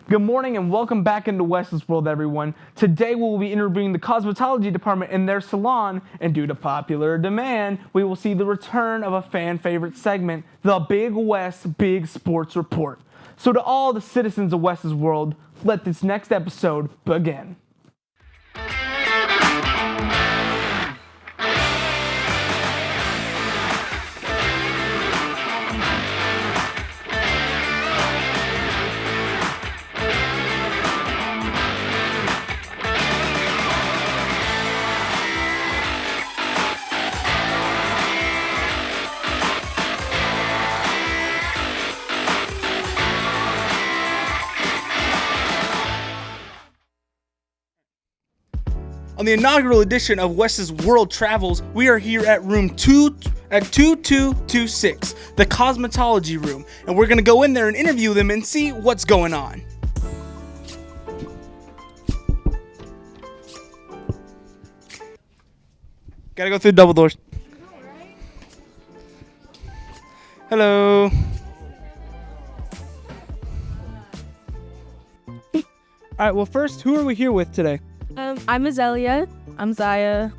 Good morning and welcome back into Wes World, everyone. Today we will be interviewing the Cosmetology department in their salon, and due to popular demand, we will see the return of a fan favorite segment, the Big Wes Big Sports Report. So to all the citizens of Wes World, let this next episode begin. On the inaugural edition of Wes's World Travels, we are here at room 2226, the Cosmetology room, and we're going to go in there and interview them and see what's going on. Gotta go through double doors. Hello. All right, well, first, who are we here with today? I'm Azalea. I'm Zaya.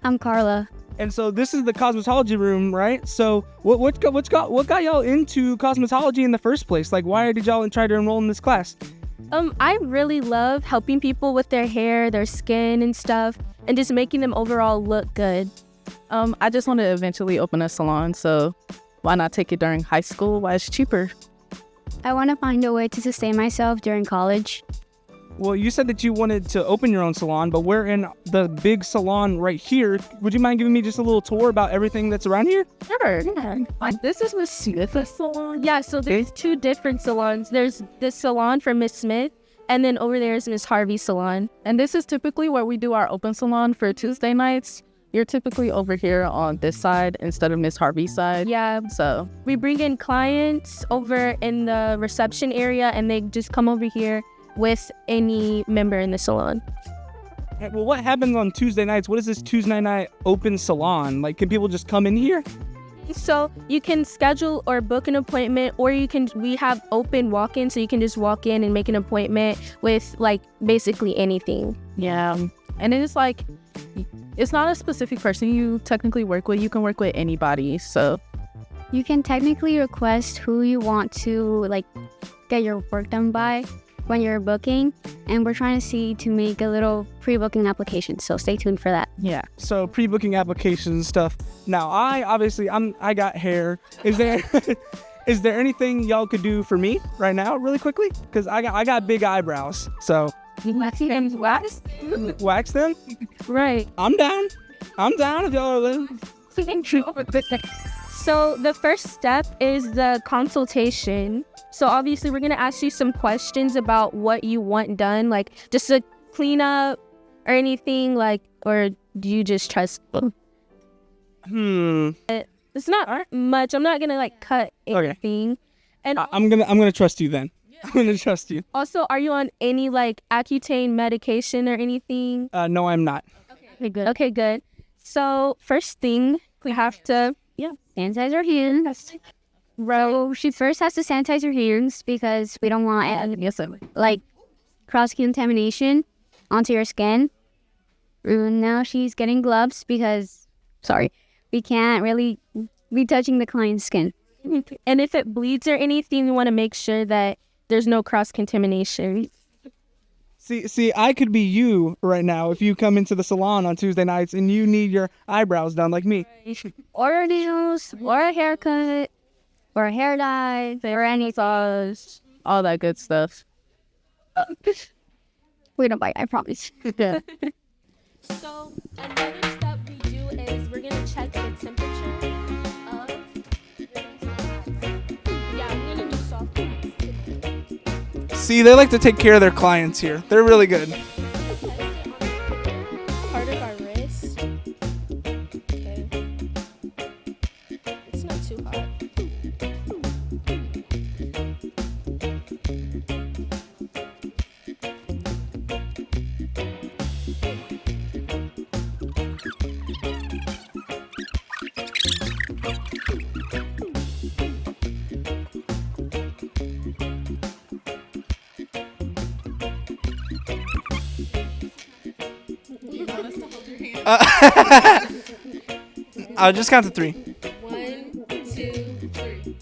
I'm Carla. And so this is the cosmetology room, right? So what got y'all into cosmetology in the first place? Like, why did y'all try to enroll in this class? I really love helping people with their hair, their skin and stuff, and just making them overall look good. I just want to eventually open a salon, so why not take it during high school while it's cheaper? I want to find a way to sustain myself during college. Well, you said that you wanted to open your own salon, but we're in the big salon right here. Would you mind giving me just a little tour about everything that's around here? Sure. This is Miss Smith's salon. Yeah, so there's two different salons. There's this salon for Miss Smith, and then over there is Miss Harvey's salon. And this is typically where we do our open salon for Tuesday nights. You're typically over here on this side instead of Miss Harvey's side. Yeah, So we bring in clients over in the reception area, and they just come over here with any member in the salon. Well, what happens on Tuesday nights? What is this Tuesday night open salon? Like, can people just come in here? So you can schedule or book an appointment, or we have open walk-in, so you can just walk in and make an appointment with like basically anything. yeah. And it's like, it's not a specific person you technically work with. You can work with anybody. So You can technically request who you want to like get your work done by when you're booking, and we're trying to see to make a little pre-booking application, so stay tuned for that. yeah. So pre-booking applications stuff. Now, I got hair. Is there is there anything y'all could do for me right now, really quickly? Because I got big eyebrows. So wax them? Right. I'm down if y'all are living. So the first step is the consultation. So obviously we're going to ask you some questions about what you want done, like just a cleanup or anything, like, or do you just trust them? It's not much. I'm not going to like cut anything. And I'm gonna trust you then. I'm gonna trust you. also, are you on any like Accutane medication or anything? No, I'm not. Okay, good. So first thing, we have to Sanitize our hands. She first has to sanitize her hands because we don't want like cross-contamination onto your skin. And now she's getting gloves because, we can't really be touching the client's skin. And if it bleeds or anything, we want to make sure that there's no cross-contamination. See, I could be you right now if you come into the salon on Tuesday nights and you need your eyebrows done like me. Or nails, or a haircut, or a hair dye, or any sauce. All that good stuff. We don't bite, I promise. Yeah. So another step we do is we're going to check the temperature of we're going to do soft wax. See, they like to take care of their clients here. They're really good. Part of our wrist. Okay. It's not too hot. I'll just count to 3. 1, 2, 3.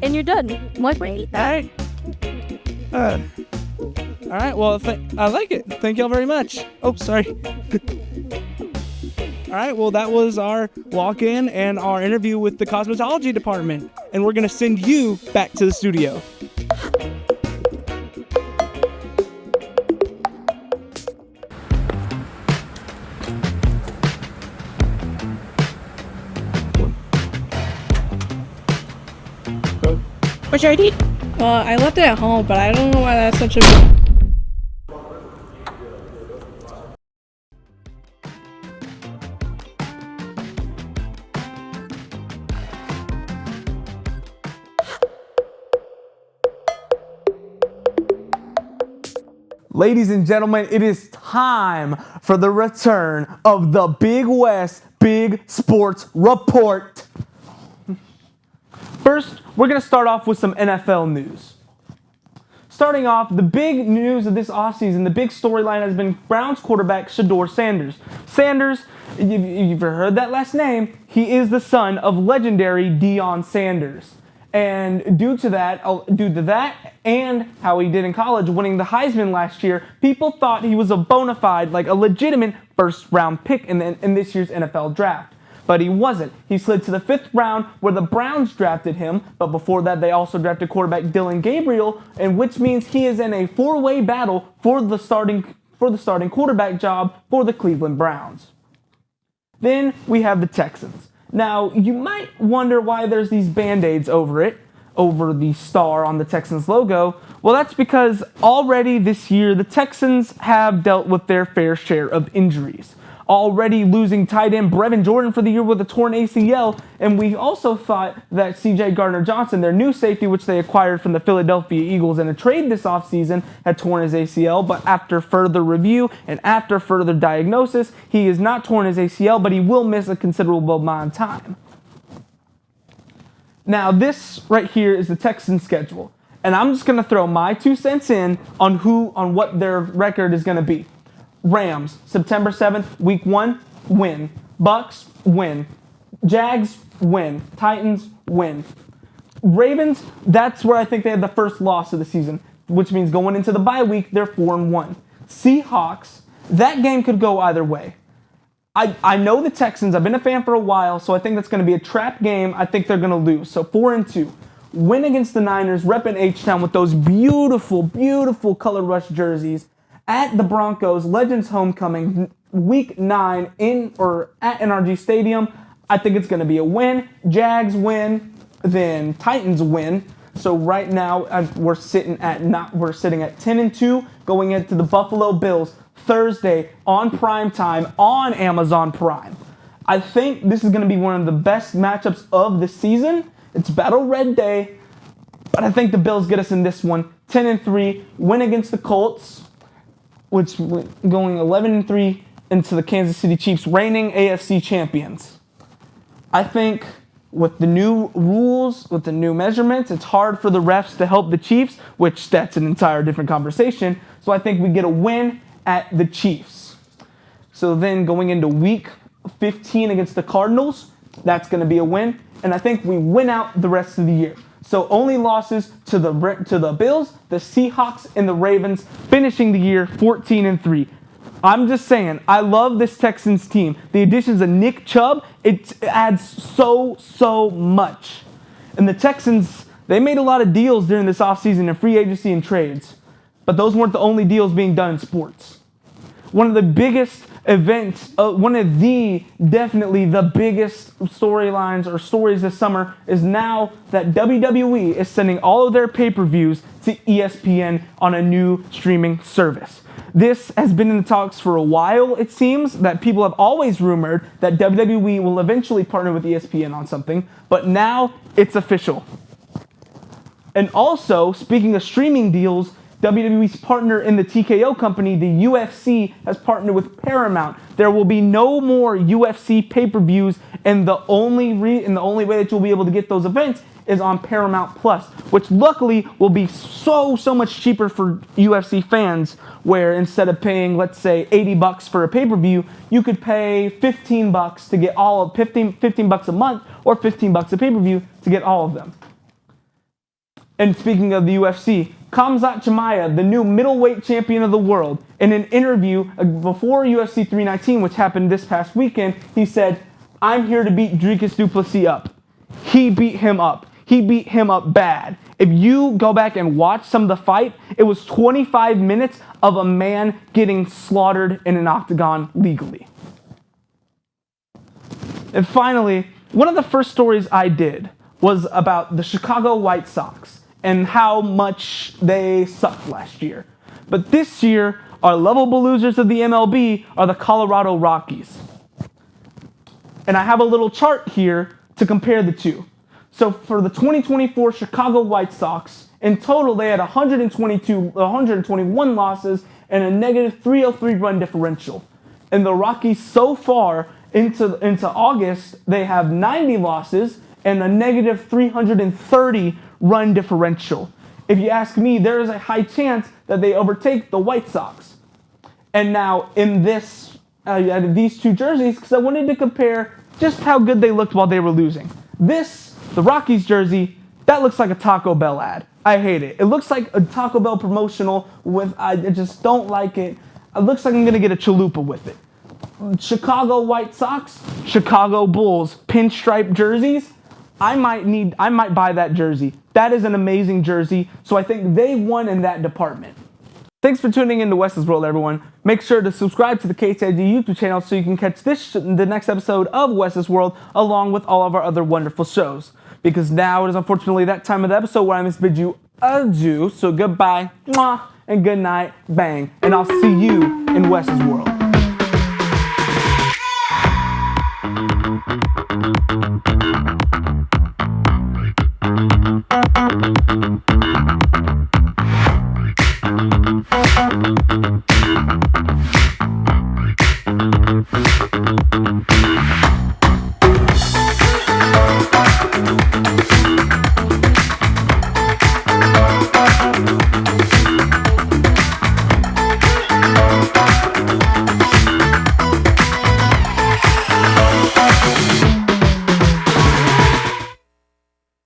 And you're done. What? Wait. All right. All right. Well, I like it. Thank y'all very much. Oh, sorry. All right. Well, that was our walk-in and our interview with the cosmetology department, and we're gonna send you back to the studio. What's your ID? I left it at home, but I don't know why that's such a big... Ladies and gentlemen, it is time for the return of the Big West Big Sports Report. First, we're going to start off with some NFL news. Starting off, the big news of this offseason, the big storyline has been Browns quarterback Shedeur Sanders. Sanders, you've heard that last name, he is the son of legendary Deion Sanders. And due to that and how he did in college, winning the Heisman last year, people thought he was a bona fide, like a legitimate first-round pick in this year's NFL draft. But he wasn't. He slid to the 5th round where the Browns drafted him, but before that they also drafted quarterback Dylan Gabriel, and which means he is in a 4-way battle for the starting quarterback job for the Cleveland Browns. Then we have the Texans. Now, you might wonder why there's these Band-Aids over the star on the Texans logo. Well, that's because already this year the Texans have dealt with their fair share of injuries. Already losing tight end Brevin Jordan for the year with a torn ACL, and we also thought that C.J. Gardner-Johnson, their new safety, which they acquired from the Philadelphia Eagles in a trade this offseason, had torn his ACL, but after further review and after further diagnosis, he has not torn his ACL, but he will miss a considerable amount of time. Now, this right here is the Texans' schedule, and I'm just going to throw my 2 cents in on what their record is going to be. Rams, September 7th, week 1, win. Bucks, win. Jags, win. Titans, win. Ravens, that's where I think they had the first loss of the season, which means going into the bye week, they're 4-1. Seahawks, that game could go either way. I know the Texans, I've been a fan for a while, so I think that's going to be a trap game. I think they're going to lose. So 4-2. Win against the Niners, repping H-Town with those beautiful, beautiful color rush jerseys. At the Broncos, Legends Homecoming, week 9 at NRG Stadium. I think it's going to be a win. Jags win, then Titans win. So right now we're sitting at 10-2, going into the Buffalo Bills Thursday on prime time on Amazon Prime. I think this is going to be one of the best matchups of the season. It's Battle Red Day, but I think the Bills get us in this one. 10-3, win against the Colts, which going 11-3 into the Kansas City Chiefs, reigning AFC champions. I think with the new rules, with the new measurements, it's hard for the refs to help the Chiefs, which that's an entire different conversation. So I think we get a win at the Chiefs. So then going into week 15 against the Cardinals, that's going to be a win. And I think we win out the rest of the year. So only losses to the Bills, the Seahawks, and the Ravens, finishing the year 14-3. I'm just saying, I love this Texans team. The additions of Nick Chubb, it adds so much. And the Texans, they made a lot of deals during this offseason in free agency and trades. But those weren't the only deals being done in sports. One of the biggest events, one of definitely the biggest storylines or stories this summer is now that WWE is sending all of their pay-per-views to ESPN on a new streaming service. This has been in the talks for a while, it seems, that people have always rumored that WWE will eventually partner with ESPN on something, but now it's official. And also, speaking of streaming deals, WWE's partner in the TKO company, the UFC, has partnered with Paramount. There will be no more UFC pay-per-views, and the only way that you'll be able to get those events is on Paramount Plus, which luckily will be so much cheaper for UFC fans, where instead of paying, let's say, $80 for a pay-per-view, you could pay $15 to get all of $15 a month or $15 a pay-per-view to get all of them. And speaking of the UFC, Khamzat Chimaev, the new middleweight champion of the world, in an interview before UFC 319, which happened this past weekend, he said, "I'm here to beat Dricus du Plessis up." He beat him up. He beat him up bad. If you go back and watch some of the fight, it was 25 minutes of a man getting slaughtered in an octagon legally. And finally, one of the first stories I did was about the Chicago White Sox and how much they sucked last year. But this year, our lovable losers of the MLB are the Colorado Rockies. And I have a little chart here to compare the two. So for the 2024 Chicago White Sox, in total they had 121 losses and a negative 303 run differential. And the Rockies so far into August, they have 90 losses and a negative 330 run differential. If you ask me, there is a high chance that they overtake the White Sox. And now in this, these two jerseys, because I wanted to compare just how good they looked while they were losing. The Rockies jersey, that looks like a Taco Bell ad. I hate it. It looks like a Taco Bell promotional I just don't like it. It looks like I'm gonna get a chalupa with it. Chicago White Sox, Chicago Bulls, pinstripe jerseys. I might buy that jersey. That is an amazing jersey. So I think they won in that department. Thanks for tuning in to Wes World, everyone. Make sure to subscribe to the KTID YouTube channel so you can catch the next episode of Wes World along with all of our other wonderful shows. Because now it is unfortunately that time of the episode where I must bid you adieu. So goodbye, mwah, and good night, bang. And I'll see you in Wes World.